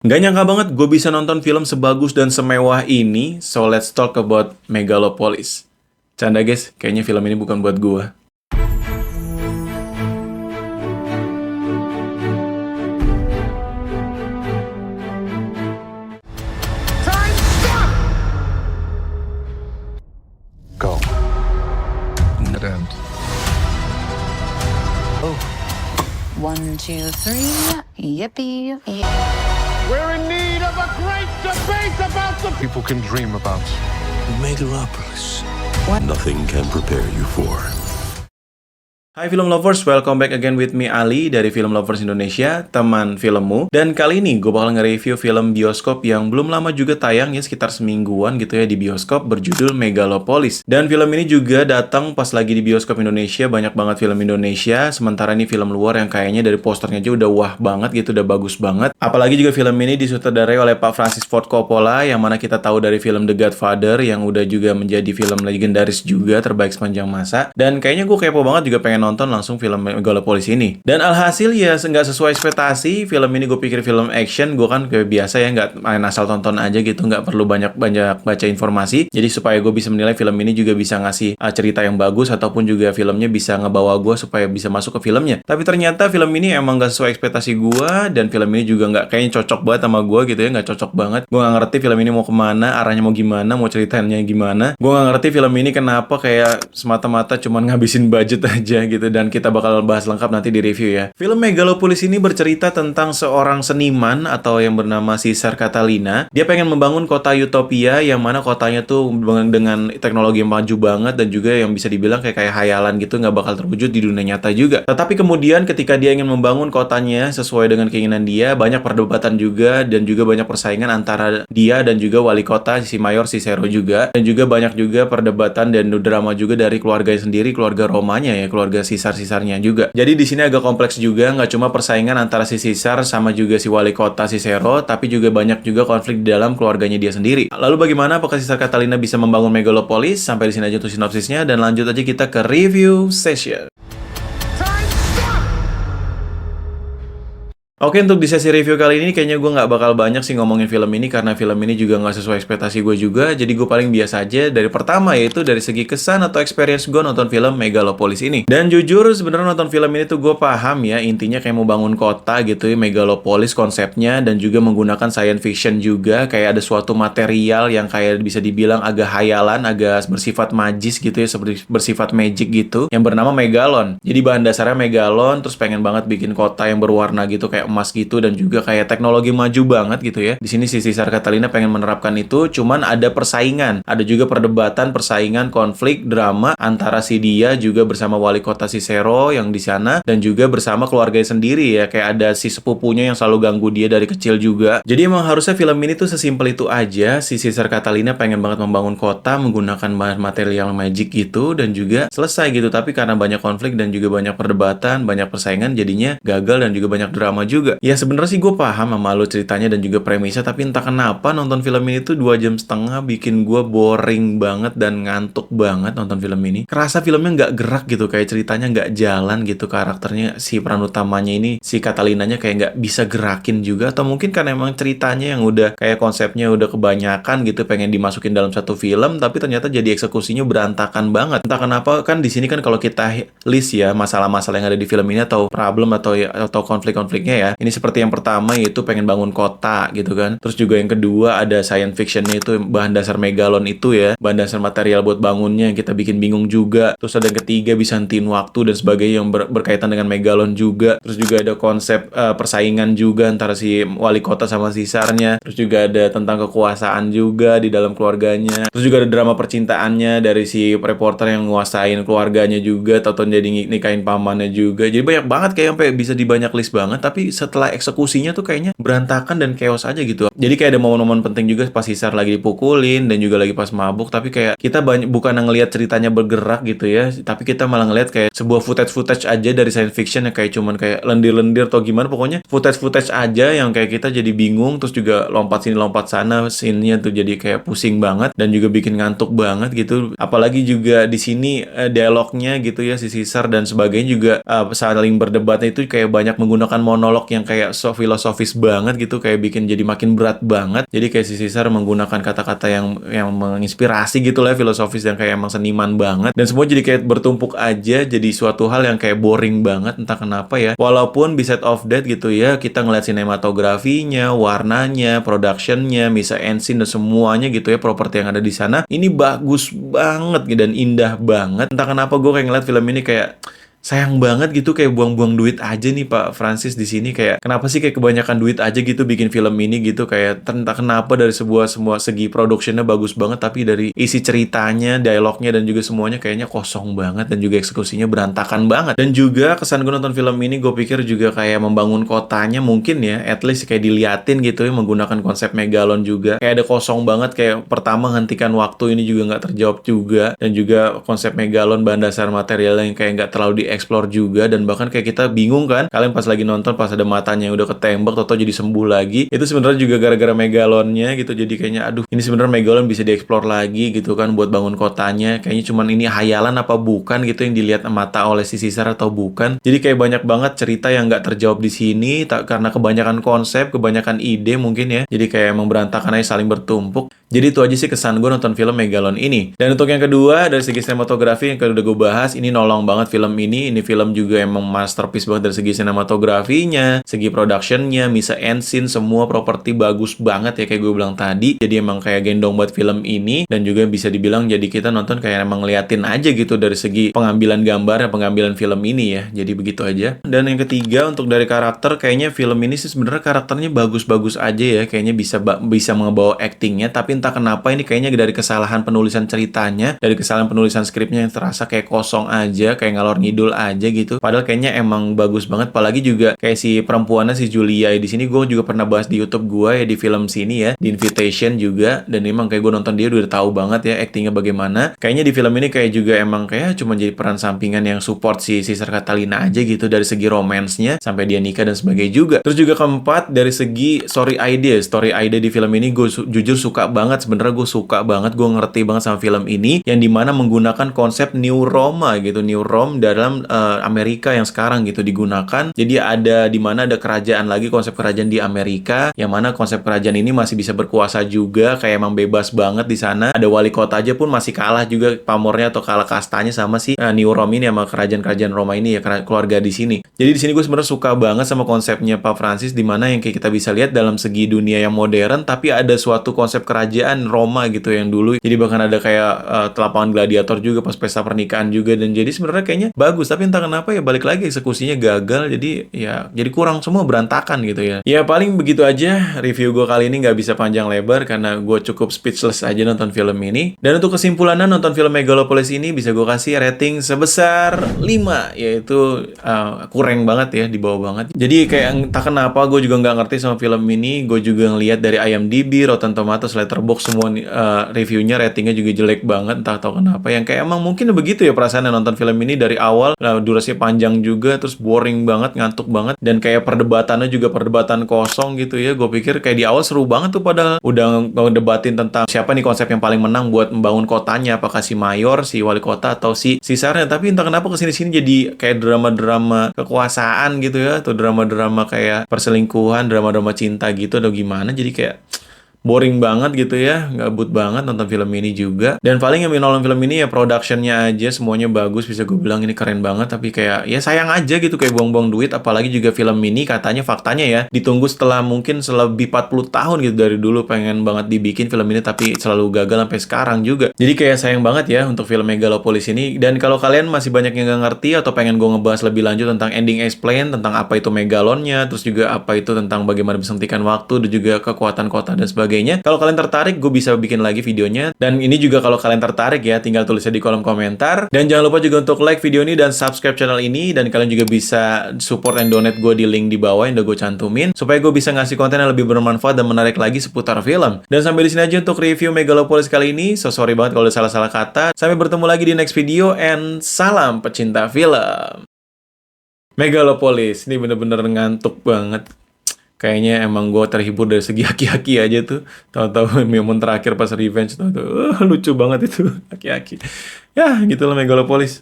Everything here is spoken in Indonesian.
Nggak nyangka banget gue bisa nonton film sebagus dan semewah ini, so let's talk about Megalopolis. Canda guys, kayaknya film ini bukan buat gue. Time, stop! Go. Dead end. Oh. 1, 2, 3. Yippee. We're in need of a great debate about the People can dream about. Megalopolis. Nothing can prepare you for. Hai film lovers, welcome back again with me Ali dari Film Lovers Indonesia, teman filmmu. Dan kali ini gue bakal nge-review film bioskop yang belum lama juga tayang ya, sekitar semingguan gitu ya di bioskop, berjudul Megalopolis. Dan film ini juga datang pas lagi di bioskop Indonesia, banyak banget film Indonesia, sementara ini film luar yang kayaknya dari posternya aja udah wah banget gitu, udah bagus banget. Apalagi juga film ini disutradarai oleh Pak Francis Ford Coppola, yang mana kita tahu dari film The Godfather, yang udah juga menjadi film legendaris juga, terbaik sepanjang masa. Dan kayaknya gue kepo banget juga pengen nonton langsung film Megalopolis ini. Dan alhasil ya nggak sesuai ekspektasi. Film ini gue pikir film action, gue kan kayak biasa ya nggak main asal tonton aja gitu, nggak perlu banyak baca informasi. Jadi supaya gue bisa menilai film ini juga bisa ngasih cerita yang bagus, ataupun juga filmnya bisa ngebawa gue supaya bisa masuk ke filmnya. Tapi ternyata film ini emang nggak sesuai ekspektasi gue, dan film ini juga nggak kayaknya cocok banget sama gue gitu ya, nggak cocok banget. Gue nggak ngerti film ini mau kemana, arahnya mau gimana, mau ceritanya gimana. Gue nggak ngerti film ini kenapa kayak semata-mata cuman ngabisin budget aja gitu. Dan kita bakal bahas lengkap nanti di review ya. Film Megalopolis ini bercerita tentang seorang seniman atau yang bernama Caesar Catalina. Dia pengen membangun kota utopia yang mana kotanya tuh dengan teknologi yang maju banget, dan juga yang bisa dibilang kayak hayalan gitu, nggak bakal terwujud di dunia nyata juga. Tetapi kemudian ketika dia ingin membangun kotanya sesuai dengan keinginan dia, banyak perdebatan juga, dan juga banyak persaingan antara dia dan juga wali kota si Mayor Cicero juga, dan juga banyak juga perdebatan dan drama juga dari keluarganya sendiri, keluarga Romanya ya, keluarga Caesar-Caesarnya juga. Jadi di sini agak kompleks juga, nggak cuma persaingan antara si Caesar sama juga si wali kota Cicero, tapi juga banyak juga konflik di dalam keluarganya dia sendiri. Lalu bagaimana apakah Caesar Catalina bisa membangun Megalopolis? Sampai di sini aja untuk sinopsisnya, dan lanjut aja kita ke review session. time, stop! Oke, untuk di sesi review kali ini kayaknya gue nggak bakal banyak sih ngomongin film ini, karena film ini juga nggak sesuai ekspektasi gue juga. Jadi gue paling biasa aja dari pertama, yaitu dari segi kesan atau experience gue nonton film Megalopolis ini. Dan jujur sebenarnya nonton film ini tuh gue paham ya, intinya kayak mau bangun kota gitu ya, Megalopolis konsepnya, dan juga menggunakan science fiction juga, kayak ada suatu material yang kayak bisa dibilang agak hayalan, agak bersifat magis gitu ya, seperti bersifat magic gitu, yang bernama Megalon. Jadi bahan dasarnya Megalon, terus pengen banget bikin kota yang berwarna gitu kayak emas gitu, dan juga kayak teknologi maju banget gitu ya. Di sini si Caesar Catalina pengen menerapkan itu, cuman ada persaingan, ada juga perdebatan, persaingan, konflik, drama antara si dia juga bersama wali kota Cicero yang di sana, dan juga bersama keluarganya sendiri ya, kayak ada si sepupunya yang selalu ganggu dia dari kecil juga. Jadi emang harusnya film ini tuh sesimpel itu aja, si Caesar Catalina pengen banget membangun kota menggunakan bahan material magic gitu, dan juga selesai gitu. Tapi karena banyak konflik dan juga banyak perdebatan, banyak persaingan, jadinya gagal dan juga banyak drama juga. Ya sebenarnya sih gue paham sama lo ceritanya dan juga premisnya, tapi entah kenapa nonton film ini tuh 2,5 jam bikin gue boring banget dan ngantuk banget nonton film ini. Kerasa filmnya nggak gerak gitu, kayak ceritanya nggak jalan gitu, karakternya si peran utamanya ini, si Catalinanya kayak nggak bisa gerakin juga, atau mungkin karena emang ceritanya yang udah kayak konsepnya udah kebanyakan gitu, pengen dimasukin dalam satu film, tapi ternyata jadi eksekusinya berantakan banget. Entah kenapa kan di sini kan kalau kita list ya masalah-masalah yang ada di film ini, atau problem atau konflik-konfliknya ya. Ini seperti yang pertama, yaitu pengen bangun kota gitu kan. Terus juga yang kedua ada science fictionnya, itu bahan dasar Megalon itu ya, bahan dasar material buat bangunnya yang kita bikin bingung juga. Terus ada yang ketiga bisa hentiin waktu dan sebagainya yang berkaitan dengan Megalon juga. Terus juga ada konsep persaingan juga antara si wali kota sama Caesarnya. Terus juga ada tentang kekuasaan juga di dalam keluarganya. Terus juga ada drama percintaannya dari si reporter yang nguasain keluarganya juga, atau jadi nikahin pamannya juga. Jadi banyak banget kayak sampai bisa di banyak list banget, tapi setelah eksekusinya tuh kayaknya berantakan dan chaos aja gitu. Jadi kayak ada momen-momen penting juga pas Caesar lagi dipukulin, dan juga lagi pas mabuk, tapi kayak kita bukan ngelihat ceritanya bergerak gitu ya, tapi kita malah ngelihat kayak sebuah footage aja dari science fiction yang kayak cuman kayak lendir-lendir atau gimana, pokoknya footage aja yang kayak kita jadi bingung, terus juga lompat sini lompat sana, scene-nya tuh jadi kayak pusing banget dan juga bikin ngantuk banget gitu. Apalagi juga di sini dialognya gitu ya, si Caesar dan sebagainya juga saling berdebatnya itu kayak banyak menggunakan monolog yang kayak filosofis banget gitu, kayak bikin jadi makin berat banget. Jadi kayak si Caesar menggunakan kata-kata yang menginspirasi gitu lah, filosofis yang kayak emang seniman banget. Dan semua jadi kayak bertumpuk aja, jadi suatu hal yang kayak boring banget, entah kenapa ya. Walaupun beside of that gitu ya, kita ngeliat sinematografinya, warnanya, productionnya, Misa Ensin dan semuanya gitu ya, properti yang ada di sana, ini bagus banget dan indah banget. Entah kenapa gue kayak ngeliat film ini kayak sayang banget gitu, kayak buang-buang duit aja nih Pak Francis di sini. Kayak kenapa sih kayak kebanyakan duit aja gitu bikin film ini gitu, kayak entah kenapa dari semua segi productionnya bagus banget, tapi dari isi ceritanya, dialognya dan juga semuanya kayaknya kosong banget, dan juga eksekusinya berantakan banget. Dan juga kesan gue nonton film ini, gue pikir juga kayak membangun kotanya mungkin ya, at least kayak diliatin gitu ya, menggunakan konsep megalon juga. Kayak ada kosong banget, kayak pertama hentikan waktu ini juga nggak terjawab juga, dan juga konsep megalon, bahan dasar material yang kayak nggak terlalu explore juga, dan bahkan kayak kita bingung kan, kalian pas lagi nonton pas ada matanya yang udah ketembak atau jadi sembuh lagi, itu sebenarnya juga gara-gara megalonnya gitu. Jadi kayaknya aduh, ini sebenarnya megalon bisa dieksplor lagi gitu kan buat bangun kotanya. Kayaknya cuman ini hayalan apa bukan gitu yang dilihat mata oleh si Caesar atau bukan. Jadi kayak banyak banget cerita yang nggak terjawab di sini karena kebanyakan konsep, kebanyakan ide mungkin ya. Jadi kayak emang berantakan aja, saling bertumpuk. Jadi itu aja sih kesan gue nonton film Megalon ini. Dan untuk yang kedua, dari segi sinematografi yang udah gue bahas, ini nolong banget film ini. Ini film juga emang masterpiece banget dari segi sinematografinya, segi productionnya, Misa Ensin, semua properti bagus banget ya kayak gue bilang tadi. Jadi emang kayak gendong buat film ini, dan juga bisa dibilang jadi kita nonton kayak emang ngeliatin aja gitu dari segi pengambilan gambar, pengambilan film ini ya. Jadi begitu aja. Dan yang ketiga, untuk dari karakter, kayaknya film ini sih sebenarnya karakternya bagus-bagus aja ya. Kayaknya bisa mengebawa actingnya, tapi entah kenapa ini kayaknya dari kesalahan penulisan ceritanya, dari kesalahan penulisan skripnya yang terasa kayak kosong aja, kayak ngalor ngidul aja gitu. Padahal kayaknya emang bagus banget. Apalagi juga kayak si perempuannya, si Julia di sini, gue juga pernah bahas di YouTube gue ya, di film sini ya, di Invitation juga. Dan emang kayak gue nonton dia udah tahu banget ya actingnya bagaimana. Kayaknya di film ini kayak juga emang kayak cuma jadi peran sampingan yang support si Caesar Catalina aja gitu, dari segi romansnya sampai dia nikah dan sebagainya juga. Terus juga keempat, dari segi story idea di film ini gue jujur suka banget. Sebenarnya gue suka banget, gue ngerti banget sama film ini, yang dimana menggunakan konsep New Roma gitu, New Rome dalam Amerika yang sekarang gitu digunakan. Jadi ada dimana ada kerajaan lagi, konsep kerajaan di Amerika, yang mana konsep kerajaan ini masih bisa berkuasa juga, kayak emang bebas banget di sana. Ada wali kota aja pun masih kalah juga pamornya atau kalah kastanya sama si New Rome ini, sama kerajaan-kerajaan Roma ini ya, keluarga di sini. Jadi di sini gue sebenarnya suka banget sama konsepnya Pak Francis, dimana yang kayak kita bisa lihat dalam segi dunia yang modern, tapi ada suatu konsep kerajaan Roma gitu yang dulu. Jadi bahkan ada kayak lapangan gladiator juga pas pesta pernikahan juga. Dan jadi sebenarnya kayaknya bagus, tapi entah kenapa ya balik lagi eksekusinya gagal. Jadi ya jadi kurang, semua berantakan gitu ya. Ya paling begitu aja review gue kali ini, nggak bisa panjang lebar karena gue cukup speechless aja nonton film ini. Dan untuk kesimpulannya, nonton film Megalopolis ini bisa gue kasih rating sebesar 5, yaitu kurang banget ya, di bawah banget. Jadi kayak entah kenapa gue juga nggak ngerti sama film ini. Gue juga ngelihat dari IMDb, Rotten Tomatoes, Letterboxd, semua reviewnya, ratingnya juga jelek banget. Entah tahu kenapa, yang kayak emang mungkin begitu ya perasaannya nonton film ini dari awal. Nah, durasinya panjang juga, terus boring banget, ngantuk banget, dan kayak perdebatannya juga perdebatan kosong gitu ya. Gue pikir kayak di awal seru banget tuh, padahal udah ngedebatin tentang siapa nih konsep yang paling menang buat membangun kotanya, apakah si mayor, si wali kota, atau si Caesarnya. Tapi entah kenapa kesini-sini jadi kayak drama-drama kekuasaan gitu ya, atau drama-drama kayak perselingkuhan, drama-drama cinta gitu, atau gimana. Jadi kayak boring banget gitu ya, gabut banget nonton film ini juga. Dan paling yang nonton film ini ya productionnya aja, semuanya bagus, bisa gue bilang ini keren banget. Tapi kayak ya sayang aja gitu, kayak buang-buang duit. Apalagi juga film ini katanya, faktanya ya, ditunggu setelah mungkin selebih 40 tahun gitu, dari dulu pengen banget dibikin film ini, tapi selalu gagal sampai sekarang juga. Jadi kayak sayang banget ya untuk film Megalopolis ini. Dan kalau kalian masih banyak yang gak ngerti atau pengen gue ngebahas lebih lanjut tentang ending explain, tentang apa itu megalonnya, terus juga apa itu tentang bagaimana bisa hentikan waktu, dan juga kekuatan kota dan sebagainya. Kalau kalian tertarik, gue bisa bikin lagi videonya. Dan ini juga kalau kalian tertarik ya, tinggal tulisnya di kolom komentar. Dan jangan lupa juga untuk like video ini dan subscribe channel ini. Dan kalian juga bisa support and donate gue di link di bawah yang udah gue cantumin, supaya gue bisa ngasih konten yang lebih bermanfaat dan menarik lagi seputar film. Dan sampai di sini aja untuk review Megalopolis kali ini. So sorry banget kalau ada salah-salah kata. Sampai bertemu lagi di next video, and salam pecinta film. Megalopolis ini bener-bener ngantuk banget. Kayaknya emang gue terhibur dari segi aki-aki aja tuh. Tahu-tahu momen terakhir pas revenge tuh, lucu banget itu aki-aki. Ya, gitulah Megalopolis.